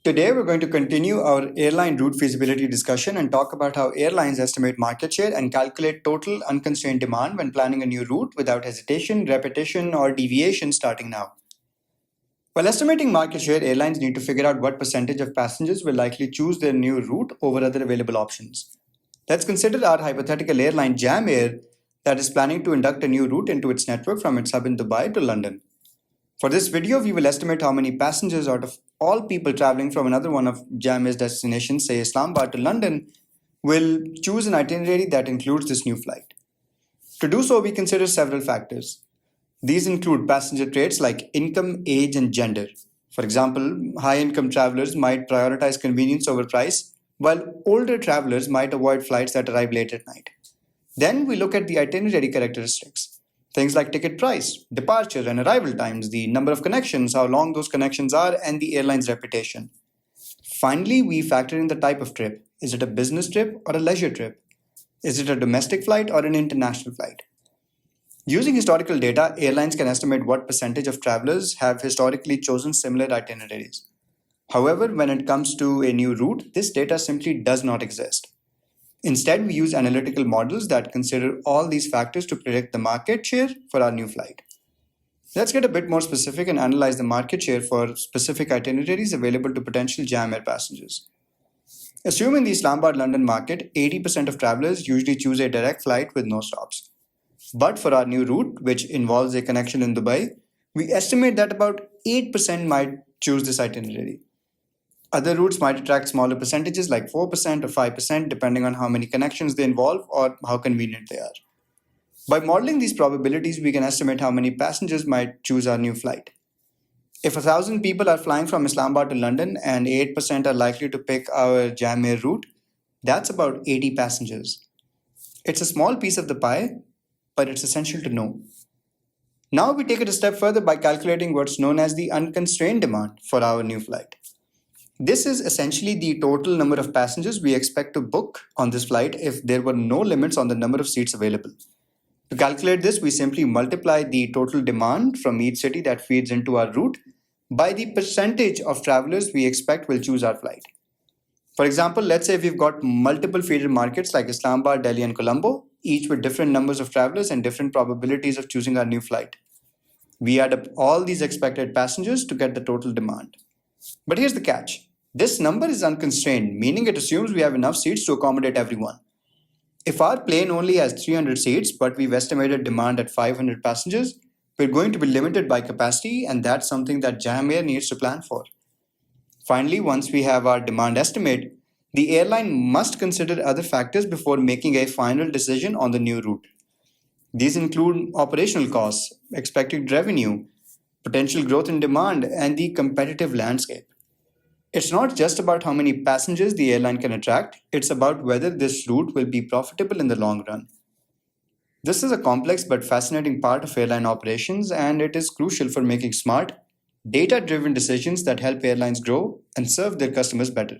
Today, we're going to continue our airline route feasibility discussion and talk about how airlines estimate market share and calculate total unconstrained demand when planning a new route without hesitation, repetition, or deviation starting now. While estimating market share, airlines need to figure out what percentage of passengers will likely choose their new route over other available options. Let's consider our hypothetical airline Jam Air that is planning to induct a new route into its network from its hub in Dubai to London. For this video, we will estimate how many passengers out of all people traveling from another one of Jam Air's destinations, say Islamabad to London, will choose an itinerary that includes this new flight. To do so, we consider several factors. These include passenger traits like income, age, and gender. For example, high-income travelers might prioritize convenience over price, while older travelers might avoid flights that arrive late at night. Then we look at the itinerary characteristics. Things like ticket price, departure and arrival times, the number of connections, how long those connections are, and the airline's reputation. Finally, we factor in the type of trip. Is it a business trip or a leisure trip? Is it a domestic flight or an international flight? Using historical data, airlines can estimate what percentage of travelers have historically chosen similar itineraries. However, when it comes to a new route, this data simply does not exist. Instead, we use analytical models that consider all these factors to predict the market share for our new flight. Let's get a bit more specific and analyze the market share for specific itineraries available to potential Jam Air passengers. Assuming the Islamabad-London market, 80% of travelers usually choose a direct flight with no stops. But for our new route, which involves a connection in Dubai, we estimate that about 8% might choose this itinerary. Other routes might attract smaller percentages like 4% or 5% depending on how many connections they involve or how convenient they are. By modeling these probabilities, we can estimate how many passengers might choose our new flight. If 1,000 people are flying from Islamabad to London and 8% are likely to pick our Jam Air route, that's about 80 passengers. It's a small piece of the pie, but it's essential to know. Now we take it a step further by calculating what's known as the unconstrained demand for our new flight. This is essentially the total number of passengers we expect to book on this flight if there were no limits on the number of seats available. To calculate this, we simply multiply the total demand from each city that feeds into our route by the percentage of travelers we expect will choose our flight. For example, let's say we've got multiple feeder markets like Islamabad, Delhi, and Colombo, each with different numbers of travelers and different probabilities of choosing our new flight. We add up all these expected passengers to get the total demand. But here's the catch. This number is unconstrained, meaning it assumes we have enough seats to accommodate everyone. If our plane only has 300 seats, but we've estimated demand at 500 passengers, we're going to be limited by capacity, and that's something that Jam Air needs to plan for. Finally, once we have our demand estimate, the airline must consider other factors before making a final decision on the new route. These include operational costs, expected revenue, potential growth in demand, and the competitive landscape. It's not just about how many passengers the airline can attract, it's about whether this route will be profitable in the long run. This is a complex but fascinating part of airline operations, and it is crucial for making smart, data-driven decisions that help airlines grow and serve their customers better.